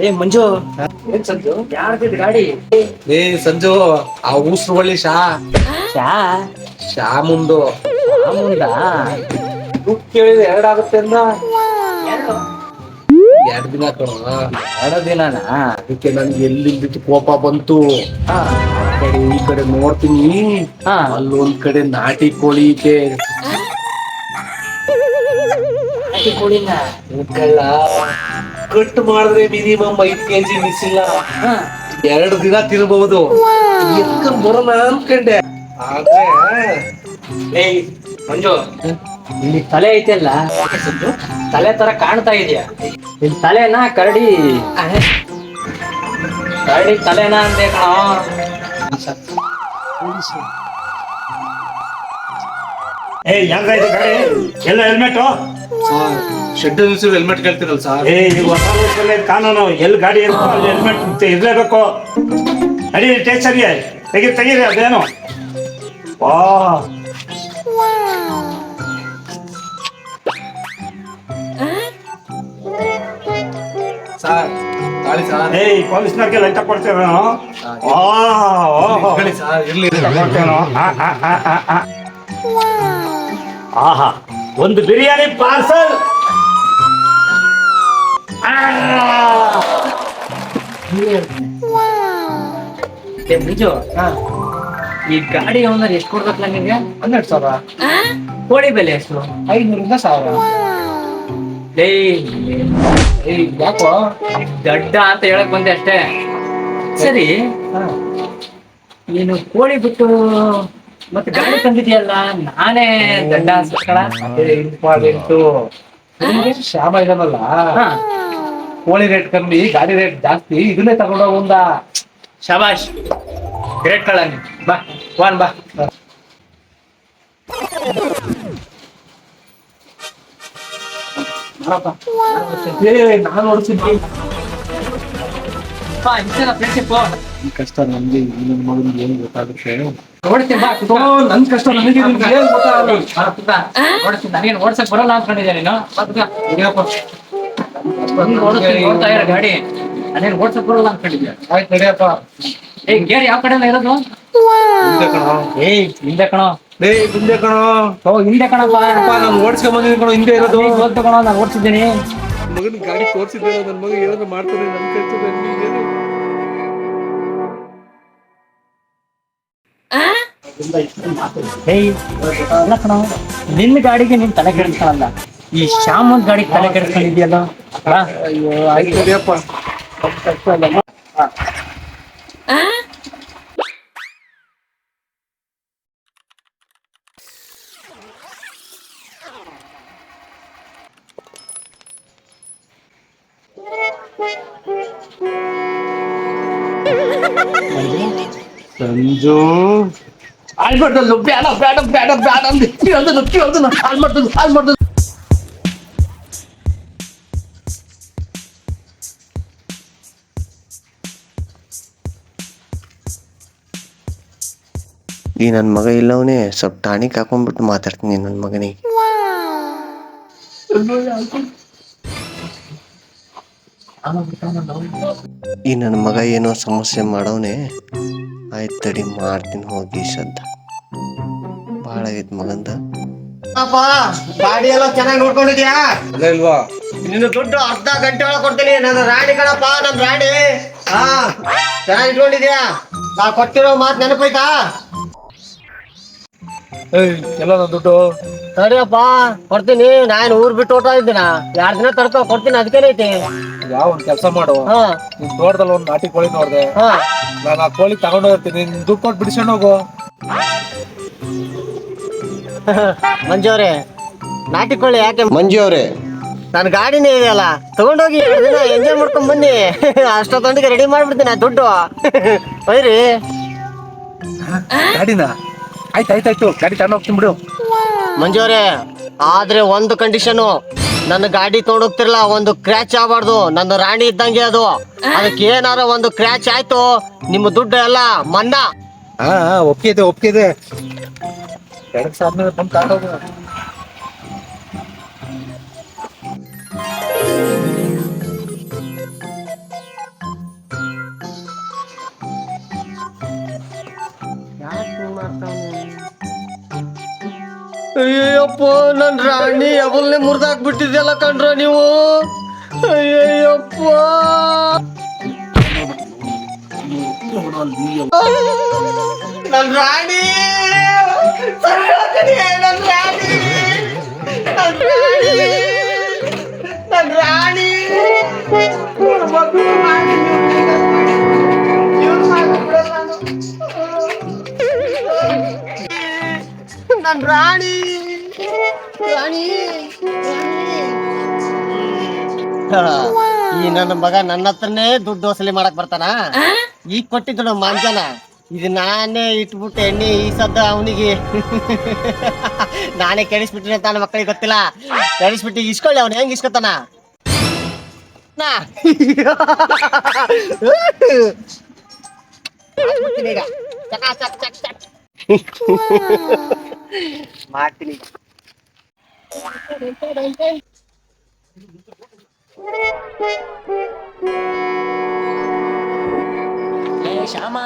ಏ ಮಂಜು, ಏನ್ ಸಂಜು ಯಾರ್ದಿದ್ ಗಾಡಿ? ಏ ಸಂಜು, ಆ ಉಸ್ರು ಬಳ್ಳಿ ಶಾ ಶಾ ಮುಂದು ಮುಂದಾ ದುಡ್ಡು ಕೇಳಿದ್ರೆ ಎರಡಾಗುತ್ತೆ ಅಂದ. ಎರಡು 2 ದಿನ ಕಣ. 2 ದಿನನಾ? ಅದಕ್ಕೆ ನನ್ಗೆ ಎಲ್ಲಿಂದ ಕೋಪ ಬಂತು. ಹಾ ಆ ಕಡೆ ಈ ಕಡೆ ನೋಡ್ತೀನಿ, ಹಾ. ಅಲ್ಲೊಂದ್ ಕಡೆ ನಾಟಿ ಕೋಳಿ ಐತೆ. ನಾಟಿ ಕೋಳಿನ ಕಳ್ಳ ಕಟ್ ಮಾಡಿದ್ರೆ ಮಿನಿಮಮ್ 5 kg ಮಿಸ್ ಇಲ್ಲ. 2 ದಿನ ತಿನ್ಬಹುದು. ಎತ್ಕೊಂಡ್ ಬರೋಣ ಅನ್ಕಂಡೆ, ಆದ್ರೆ ಏಯ್ ಮಂಜು, ಇಲ್ಲಿ ತಲೆ ಐತೆಲ್ಲ ಸಂಜು, ತಲೆ ತರ ಕಾಣ್ತಾ ಇದೆಯಾ? ಇಲ್ಲಿ ತಲೆನಾ ಕರಡಿ? ಕರಡಿ ತಲೆನಾ ಅಂದೆ ಕಣೋ. ಹೆಂಗಾಯ್ತು ಗಾಡಿ? ಎಲ್ಲ ಹೆಲ್ಮೆಟ್ ಶೆಡ್ ನಿಲ್ಸಿ ಹೆಲ್ಮೆಟ್ ಕೇಳ್ತಿರಲ್ಲ ಸರ್. ಈಗ ಹೊಸ ರೂಲ್ಸಲ್ಲಿ ಕಾನೂನು, ಎಲ್ಲಿ ಗಾಡಿ ಇರುತ್ತೋ ಅಲ್ಲಿ ಹೆಲ್ಮೆಟ್ ಇರ್ಲೇಬೇಕು. ನಡಿ ಸ್ಟೇಷನ್ಗೆ, ತೆಗೀರಿ ಅದೇನು. ವಾ ಸರ್ ತಾಳಿ ಸರ್. ಪೊಲೀಸ್ನವ್ರಿಗೆ ಲೈಟ್ ಕೊಡ್ತೇವೆ ಸರ್ ಇರ್ಲಿ. ಆಹಾ, ಒಂದು ಬಿರಿಯಾನಿ ಪಾರ್ಸಲ್. ಮಂಜು, ಈ ಗಾಡಿ ಓನರ್ ಎಷ್ಟು ಕೊಡ್ಬೇಕಲ್ಲ ನಿಮ್ಗೆ? 12,000. ಕೋಳಿ ಬೆಲೆ ಎಷ್ಟು? 500ರಿಂದ 1000. ಯಾಕೋ ದಡ್ಡ ಅಂತ ಹೇಳಕ್ ಬಂದೆ ಅಷ್ಟೇ. ಸರಿ, ನೀನು ಕೋಳಿ ಬಿಟ್ಟು ಮತ್ತೆ ಗಾಡಿ ತಂದಿದ್ಯಲ್ಲ, ನಾನೇ ದಡ್ಡ ಅನ್ಸ್ಕಳ? ಇಂಪಾರ್ಟೆಂಟು. ಶ್ಯಾಮ ಇದನ್ನಲ್ಲ, ಕೋಳಿ ರೇಟ್ ಕಮ್ಮಿ, ಗಾಡಿ ರೇಟ್ ಜಾಸ್ತಿ, ಇದನ್ನೇ ತಗೊಂಡೋಗುಂದ. ಶಬಾಷ್, ಗ್ರೇಟ್ ಕಳ ನೀ. ಬಾ ವಾನ್ ಬಾ. ನಾನು ನೋಡ್ತಿದ್ವಿ. ಕಷ್ಟ ನಮ್ಗೆ, ನನ್ನ ಮಗನಿಗೆ ಏನು ಗೊತ್ತಾಗುತ್ತೆ? ನೋಡ್ತೀನಿ ಬಾ. ನನ್ ಕಷ್ಟ ನನಗೆ ಏನ್ ಗೊತ್ತಾಗಲ್ಲ. ನೋಡ್ತೀನಿ, ನನಗೇನು ಓಡ್ಸಕ್ ಬರಲ್ಲ ಅನ್ಕೊಂಡಿದ್ಯಾ ನೀನು? ನೋಡ್ತಾ ಇರೋ ಗಾಡಿ ಅದೇನು ಓಡ್ಸಕ್ ಬರಲ್ಲ ಅನ್ಕೊಂಡಿದ್ಯಾ? ಆಯ್ತು ನಡಿಯಪ್ಪ. ಗೇರ್ ಯಾವ ಕಡೆ ಇರೋದು? ಹಿಂದೆ ಕಣೋ. ಹಿಂದೆ ಕಣೋ. ಹಿಂದೆ ಕಣೋ. ಹಿಂದೆ ಕಣಪ್ಪ. ನಾನು ಓಡಿಸ್ಕೊಂಡ್ ಬಂದಿದ್ದೀನಿ ಕಣೋ, ಹಿಂದೆ ಇರೋದು. ಗೊತ್ತು ಕಣೋ, ನಾನು ಓಡಿಸಿದ್ದೀನಿ. ಮಗನ ಗಾಡಿ ತೋರಿಸಿದ್ದೆ, ನನ್ನ ಮಗ ಏನಾದ್ರು ಮಾಡ್ತಾನೆ ನನ್ ಕಳ್ಸಿದ್ರೆ ಏನು. ಅಲ್ಲ ಕಣೋ, ನಿನ್ನ ಗಾಡಿಗೆ ನೀನ್ ತಲೆ ಕೆಡಿಸ್ಕೊಳ್ಳಲ್ಲ, ಈ ಶ್ಯಾಮನ್ ಗಾಡಿಗೆ ತಲೆ ಕೆಡಿಸ್ಕೊಂಡಿದ್ಯಲ್ಲ. ಅಯ್ಯೋ ಆಯ್ತು ನಡಿಯಪ್ಪ. ಸಂಜು ಆಲ್ಬರ್ಟು ಬೇಡ ಬೇಡ ಬೇಡ ಬೇಡ ಅಂದು ಆಲ್ಬರ್ಟು. ಈ ನನ್ನ ಮಗ ಇಲ್ಲವನೇ, ಸ್ವಲ್ಪ ಟಾನಿಕ್ ಹಾಕೊಂಡ್ಬಿಟ್ಟು ಮಾತಾಡ್ತೀನಿ ನನ್ನ ಮಗನಿಗೆ. ಈ ನನ್ನ ಮಗ ಏನೋ ಸಮಸ್ಯೆ ಮಾಡವನೆ. ಆಯ್ತು ತಡಿ, ಮಾಡ್ತೀನಿ ಹೋಗಿ ಶ್ರದ್ಧ. ಭಾಳ ಆಗೈತೆ ಮಗಂದ. ಗಾಡಿ ಎಲ್ಲ ಚೆನ್ನಾಗಿ ನೋಡ್ಕೊಂಡಿದ್ಯಾ? ಅಲ್ಲ ಇಲ್ವಾ? ನಿನ್ನ ದುಡ್ಡು ಅರ್ಧ ಗಂಟೆ ಒಳಗೆ ಕೊಡ್ತೀನಿ. ನನ್ನ ರಾಣಿ ಕಣಪ್ಪ, ನನ್ನ ರಾಣಿ. ಹಾ, ಚೆನ್ನಾಗಿ ಇಟ್ಕೊಂಡಿದ್ಯಾ? ನಾ ಕೊಟ್ಟಿರೋ ಮಾತು ನೆನಪೈತಾ? ಎಲ್ಲ ನನ್ನ ದುಡ್ಡು ಸರಿಯಪ್ಪ, ಕೊಡ್ತೀನಿ. ನಾನು ಊರ್ ಬಿಟ್ಟು ಓಟ ಇದ್ದೀನ, 2 ದಿನ ತಡ್ಕೊ ಕೊಡ್ತೀನಿ. ಅದಕ್ಕೇನೈತಿ? ಯಾವ ಒಂದ್ ಕೆಲಸ ಮಾಡು, ನಿನ್ ತೋಟದಲ್ಲಿ ಒಂದ್ ನಾಟಿ ಕೋಳಿ ನೋಡ್ದೆ, ನಾನು ಆ ಕೋಳಿ ತಗೊಂಡೋಗಿರ್ತೀನಿ, ನಿನ್ ದುಡ್ಡು ಕೊಟ್ಟು ಬಿಡಿಸ್ಕೊಂಡು ಹೋಗು. ಮಂಜವ್ರೆ, ನಾಟಿ ಕೋಳಿ ಯಾಕೆ? ಮಂಜು ಅವರೇ, ನನ್ನ ಗಾಡಿನೇ ಇದೆಯಲ್ಲ, ತಗೊಂಡೋಗಿ 2 ದಿನ ಎಂಜಾಯ್ ಮಾಡ್ಕೊಂಡ್ ಬನ್ನಿ. ಅಷ್ಟೊತ್ತೊಂದಿಗೆ ರೆಡಿ ಮಾಡ್ಬಿಡ್ತೀನಿ ಆ ದುಡ್ಡು. ಒಯ್ರಿ. ಗಾಡಿನ ಆಯ್ತಾಯ್ತಾಯ್ತು, ಗಾಡಿ ತಗೊಂಡು ಹೋಗ್ತೀನಿ ಬಿಡು. ಮಂಜವ್ರೆ, ಆದ್ರೆ ಒಂದು ಕಂಡೀಷನು, ನನ್ನ ಗಾಡಿ ತಗೊಂಡೋಗ್ತಿರಲ್ಲ, ಒಂದು ಕ್ರ್ಯಾಚ್ ಆಗಬಾರ್ದು. ನನ್ನ ರಾಣಿ ಇದ್ದಂಗೆ ಅದು. ಅದಕ್ಕೆ ಏನಾರ ಒಂದು ಕ್ರ್ಯಾಚ್ ಆಯ್ತು, ನಿಮ್ಮ ದುಡ್ಡು ಎಲ್ಲ ಮನ್ನಾ. ಒಪ್ಪಿದೆ. 2 ಸಾವಿರ ಬಂದು ತಗೊಂಡೋಗು. ಅಯ್ಯಯ್ಯಪ್ಪ ನನ್ ರಾಣಿ ಅವಲ್ನೇ ಮುರಿದಾಕ್ಬಿಟ್ಟಿದ್ಯಲ್ಲ ಕಣ್ರ ನೀವು. ಅಯ್ಯಯ್ಯಪ್ಪ ನನ್ ರಾಣಿ ಸರಿ ಹೇಳ್ತೀನಿ, ನನ್ ರಾಣಿ ನನ್ ರಾಣಿ ನನ್ ರಾಣಿ ನನ್ ರಾಣಿ ರಾಣಿ ಈ ನನ್ನ ಮಗ ನನ್ನ ಹತ್ರನೇ ದುಡ್ಡು ವಸೂಲಿ ಮಾಡಕ್ ಬರ್ತಾನ. ಈಗ ಕೊಟ್ಟಿದ್ದು ನಮ್ಮ ಮಾಂಜನ ಇದು ನಾನೇ ಇಟ್ಬಿಟ್ಟು ಎಣ್ಣೆ ಈ ಸದ್ದ ಅವನಿಗೆ ನಾನೇ ಕೆಡಿಸ್ಬಿಟ್ಟಿನಿ ಅಂತ ನನ್ನ ಮಕ್ಕಳಿಗೆ ಗೊತ್ತಿಲ್ಲ. ಕೆಡಿಸ್ಬಿಟ್ಟು ಇಸ್ಕೊಳ್ಳಿ, ಅವ್ನು ಹೆಂಗ್ ಇಸ್ಕೊತಾನ ನಾ ಈಗ ಚಕ ಚಕ್ ಚಕ್ ಚಕ್ ಮಾಡ್ತೀನಿ. ಶ್ಯಾಮ